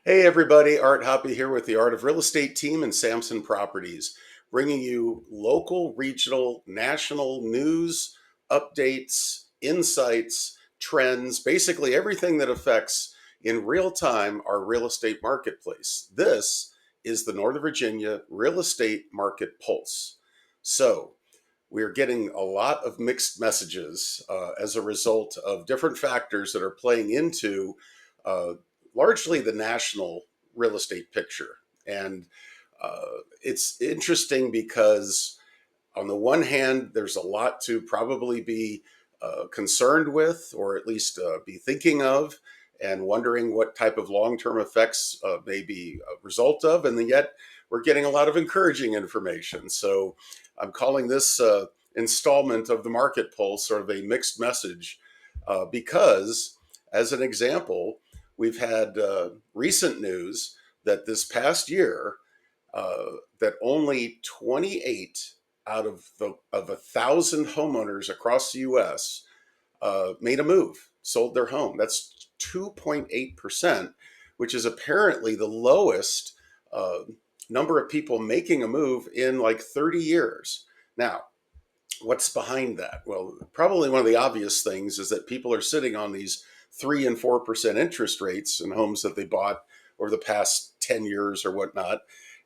Hey everybody, Art Hoppy here with the Art of Real Estate team and Samson Properties, bringing you local, regional, national news, updates, insights, trends, basically everything that affects in real time our real estate marketplace. This is the Northern Virginia Real Estate Market Pulse. So, we're getting a lot of mixed messages as a result of different factors that are playing into uh, largely the national real estate picture. And it's interesting because, on the one hand, there's a lot to probably be concerned with, or at least be thinking of, and wondering what type of long term effects may be a result of. And then yet, we're getting a lot of encouraging information. So I'm calling this installment of the Market Pulse sort of a mixed message because, as an example, we've had recent news that this past year, that only 28 out of 1,000 homeowners across the U.S. Made a move, sold their home. That's 2.8%, which is apparently the lowest uh, number of people making a move in like 30 years. Now, what's behind that? Well, probably one of the obvious things is that people are sitting on these 3 and 4% interest rates in homes that they bought over the past 10 years or whatnot.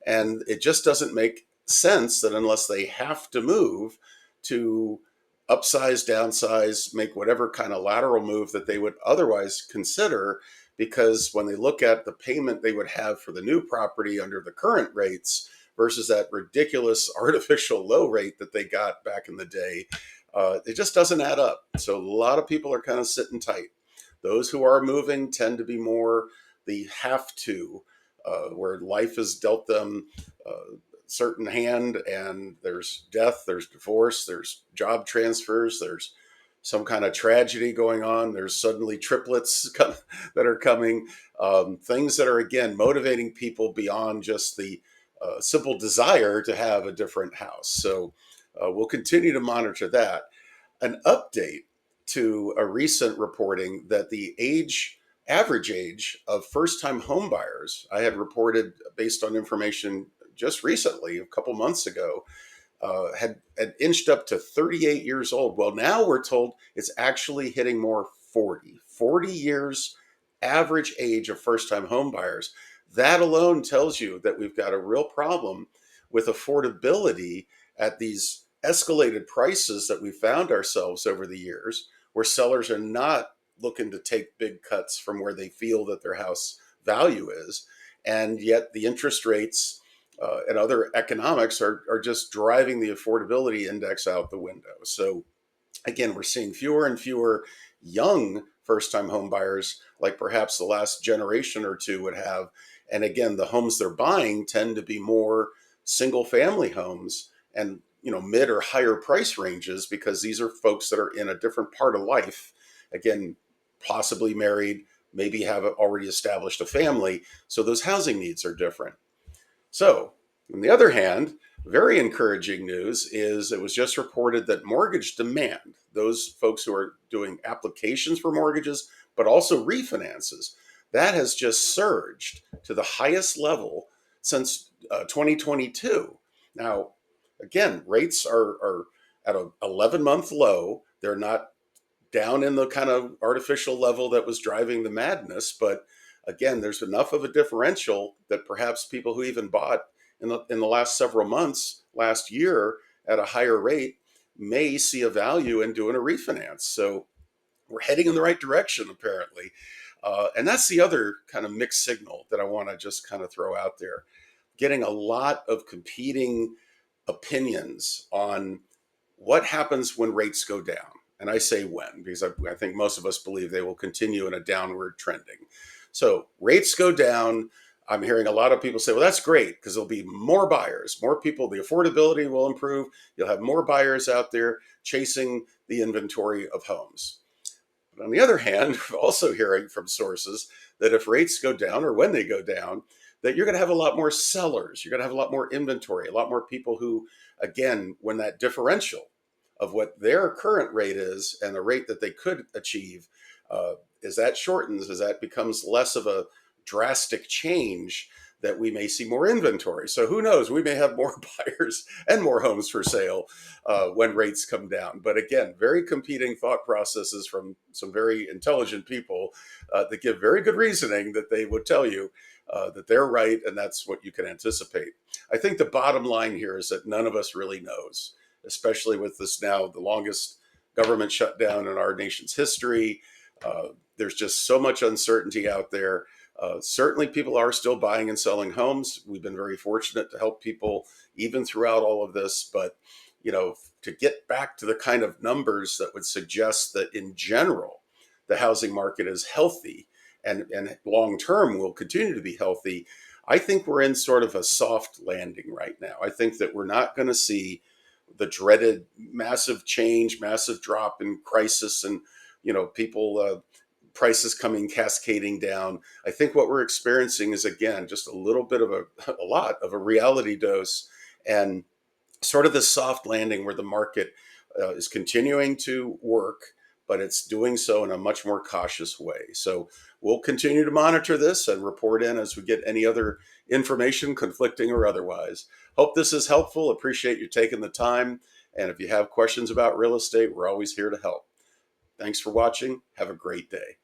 And it just doesn't make sense that unless they have to move to upsize, downsize, make whatever kind of lateral move that they would otherwise consider, because when they look at the payment they would have for the new property under the current rates versus that ridiculous artificial low rate that they got back in the day, it just doesn't add up. So a lot of people are kind of sitting tight. Those who are moving tend to be more the have to, where life has dealt them a certain hand, and there's death, there's divorce, there's job transfers, there's some kind of tragedy going on, there's suddenly triplets that are coming, things that are, again, motivating people beyond just the simple desire to have a different house. So we'll continue to monitor that. An update to a recent reporting that the average age of first-time homebuyers, I had reported based on information just recently, a couple months ago, had inched up to 38 years old. Well, now we're told it's actually hitting more 40 years average age of first-time homebuyers. That alone tells you that we've got a real problem with affordability at these escalated prices that we found ourselves over the years, where sellers are not looking to take big cuts from where they feel that their house value is. And yet the interest rates and other economics are just driving the affordability index out the window. So again, we're seeing fewer and fewer young first-time home buyers like perhaps the last generation or two would have. And again, the homes they're buying tend to be more single-family homes and mid or higher price ranges, because these are folks that are in a different part of life. Again, possibly married, maybe have already established a family. So those housing needs are different. So, on the other hand, very encouraging news is it was just reported that mortgage demand, those folks who are doing applications for mortgages, but also refinances, that has just surged to the highest level since 2022. Now, again, rates are at an 11-month low. They're not down in the kind of artificial level that was driving the madness, but again, there's enough of a differential that perhaps people who even bought in the last several months, last year, at a higher rate may see a value in doing a refinance. So we're heading in the right direction, apparently. And that's the other kind of mixed signal that I want to just kind of throw out there. Getting a lot of competing opinions on what happens when rates go down. And I say when, because I think most of us believe they will continue in a downward trending. So rates go down. I'm hearing a lot of people say, well, that's great because there'll be more buyers, more people, the affordability will improve. You'll have more buyers out there chasing the inventory of homes. But on the other hand, we're also hearing from sources that if rates go down, or when they go down, that you're going to have a lot more sellers. You're going to have a lot more inventory, a lot more people who, again, when that differential of what their current rate is and the rate that they could achieve, as that shortens, as that becomes less of a drastic change that we may see more inventory. So who knows? We may have more buyers and more homes for sale when rates come down. But again, very competing thought processes from some very intelligent people that give very good reasoning that they would tell you that they're right, and that's what you can anticipate. I think the bottom line here is that none of us really knows, especially with this now the longest government shutdown in our nation's history. There's just so much uncertainty out there. Certainly, people are still buying and selling homes. We've been very fortunate to help people even throughout all of this. But, to get back to the kind of numbers that would suggest that in general, the housing market is healthy and long term will continue to be healthy, I think we're in sort of a soft landing right now. I think that we're not going to see the dreaded massive change, massive drop in crisis, and people prices coming cascading down. I think what we're experiencing is again just a little bit of a lot of a reality dose, and sort of the soft landing where the market is continuing to work, but it's doing so in a much more cautious way. So we'll continue to monitor this and report in as we get any other information, conflicting or otherwise. Hope this is helpful. Appreciate you taking the time. And if you have questions about real estate, we're always here to help. Thanks for watching. Have a great day.